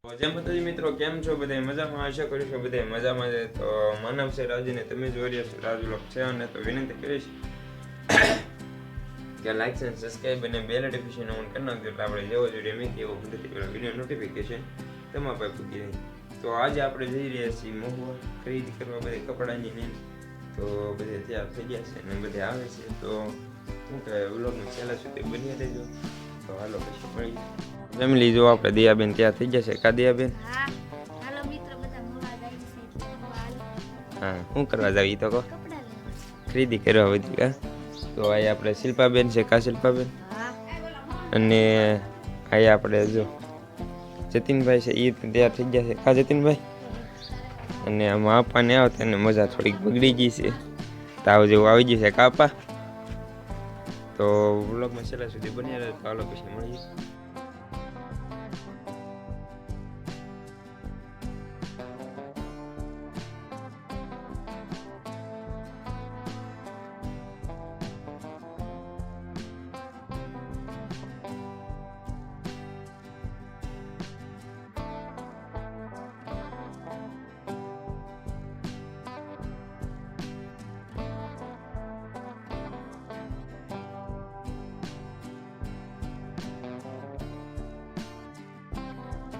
જય માતાજી મિત્રો, કેમ છો બધા? મજામાં? આશા કરું છું બધા મજામાં છે. તો માનવ છે રાજને તમે જોઈ રહ્યા છો રાજ વ્લોગ છે, અને તો વિનંતી કરીશ કે લાઈક અને સબસ્ક્રાઈબ અને બેલ નોટિફિકેશન ઓન કરી નાખજો, એટલે આપણે જેવો વિડીયો મૂકીએ એવો વિડીયો નોટિફિકેશન તમારા પાસે પૂકી જાય. તો આજે આપણે જઈ રહ્યા છીએ મહુવા ખરીદી કરવા, બધા કપડાની ને તો બધે તૈયાર થઈ ગયા છે અને બધે આવે છે. તો શું કહેવાય, વ્લોગનું છેલ્લા સુધી બની રહેજો. તો હાલો પછી મળી ફેમિલી. જો આપણે દિયાબેન ત્યાં થઈ જશે. કા દિયાબેન? હા, શું કરવા જાવ ઈ તો કહો. ખરીદી કરવા બધી. કા તો અહીંયા આપણે શિલ્પાબેન છે. કા શિલ્પાબેન? અને અહીંયા આપણે જો જતીનભાઈ છે, એ તૈયાર થઈ ગયા છે. કા જતીનભાઈ? અને આમાં આપાને આવતા ને મજા થોડીક બગડી ગઈ છે, તાવ જેવું આવી ગયું છે. કાપા તો વ્લોગમાં છેલ્લા સુધી બન્યા રહે. તો હાલો પછી મળીએ.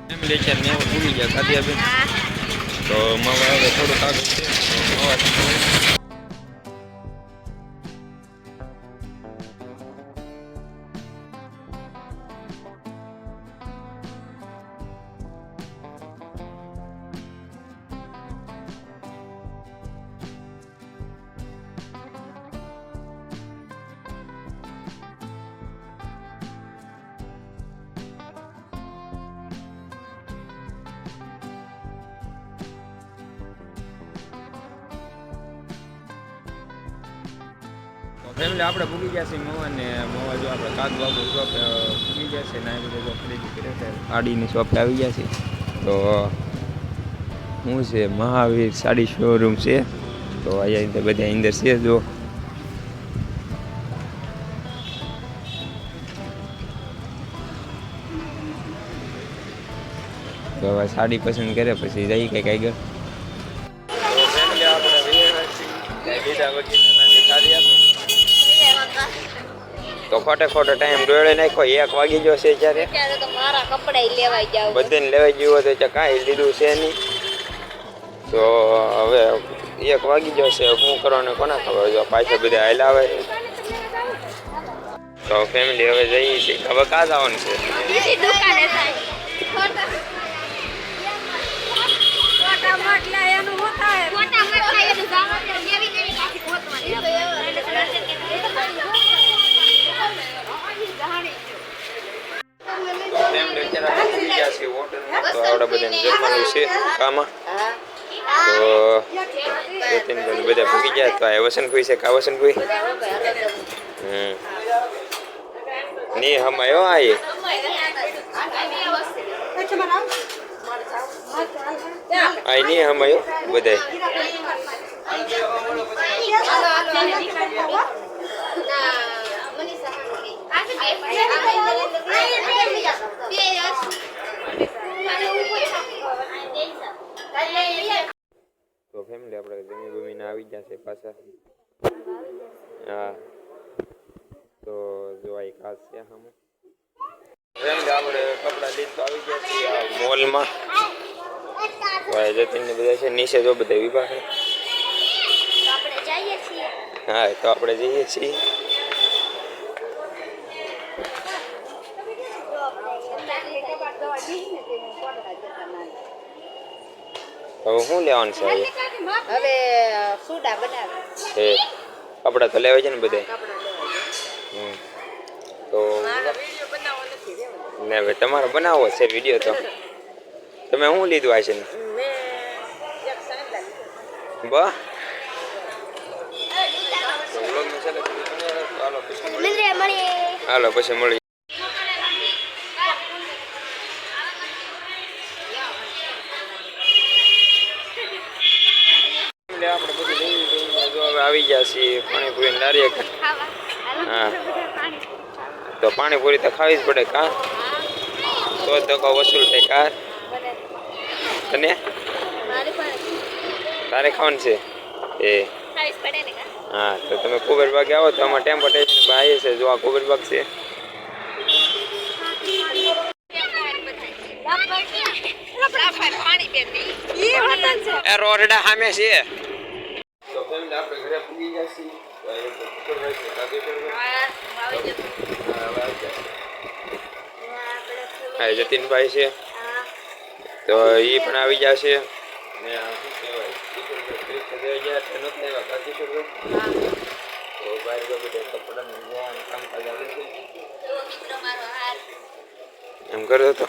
ફેમિલી છે ને એવું ભૂલી ગયા. કાદિયાબેન તો માવા હવે થોડુંક આગળ છે. ફેમિલી આપણે ભૂલી ગયા છીએ મવા, ને મવા જો આપણે કાદ બાબુ શોપ ભૂલી ગયા છે ને આ બધે જો ખરીદી કરે છે. સાડીની શોપે આવી ગયા છે. તો શું છે, મહાવીર સાડી શોરૂમ છે. તો અહીંયા બધા અંદર છે. જો તો હવે સાડી પસંદ કરે પછી જઈ કંઈક આગળ. ફેમિલી આપણે બીજા વગેરે સાડી આપે તો ખોટે ખોટો ટાઈમ ડોળે નાખ્યો. 1 વાગી ગયો છે ત્યારે. તો મારા કપડા લેવાઈ જાવ, બધાને લેવાઈ ગયું હોય તો કાંઈ લીધું છે નહીં. તો હવે 1 વાગી ગયો છે. શું કરવાનું કોના ખબર? જો પાછા બધા હાલ આવે. તો ફેમિલી હવે જઈએ છીએ. હવે કાં જવાનું છે? તો આપણે બધાને જમવાનું છે કામાં. તો જતીનભાઈ બધા ભૂગી ગયા. તો આ વસનભાઈ છે. કા વસનભાઈ? ની હમાયો આ નહીં હમાયો બધા. તો ફેમિલી આપણે જમી બમીને આવી ગયા છે પાછા. હા, તો જો આ ખાસ છે હમ ફેમિલી આપણે કપડા લઈને તો આવી ગયા છીએ આ મોલમાં. જતીન ને બધા છે નીચે. જો બધા વિભાગ. હા, તો આપણે જઈએ છીએ. હવે શું લેવાનું છે? હવે સુડા બનાવે છે કપડા તો લેવા છે ને બધા. તો ને હવે તમારે બનાવવો છે વિડીયો. તો તમે શું લીધું આ છે ને? બા હાલો પછી મળી. આપણે બધું આવી ગયા છીએ પાણીપુરી નારિયેળ. હા, તો પાણીપુરી તો ખાવી જ પડે. કા તો ધક્કો વસૂલ થાય. કા તને મારી પાસે તારે ખાવાનું છે એ ખાઈશ પડે ને કા હા તો તમે કુબેર બાગે આવો તો આમાં ટેમ્પો સ્ટેશન ભાઈ છે જો આ કુબેર બાગ છે પાણી બેન ઈ હોટલ છે એ રોડડા સામે છે તો ફેમિલી આપણે ઘરે પૂગી ગયા છીએ તો એ તો કુબેર બાગ છે આવી જતો હા જતીનભાઈ છે તો એ પણ આવી જશે ને આ શું કહેવાય તો બહાર બધા કપડાનું ધોવાનું કામકાજ આવે છે એમ કરતો હતો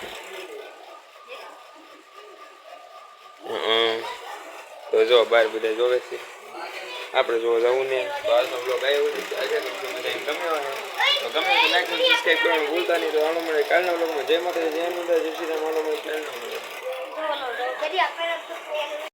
તો જો બહાર બધા જોવે છે આપણે જો જવું ને તો આજનો બ્લોગ આવ્યો છે આજે ગમે હોય તો ગમે તો લાઈક અને સબસ્ક્રાઈબ કરવાનું ભૂલતા નહીં તો આનો મળે કાલના બ્લોગમાં જય માતાજી જય મુંડા જય શ્રી રામ આનો મળે કાલના બ્લોગમાં કરી આપણે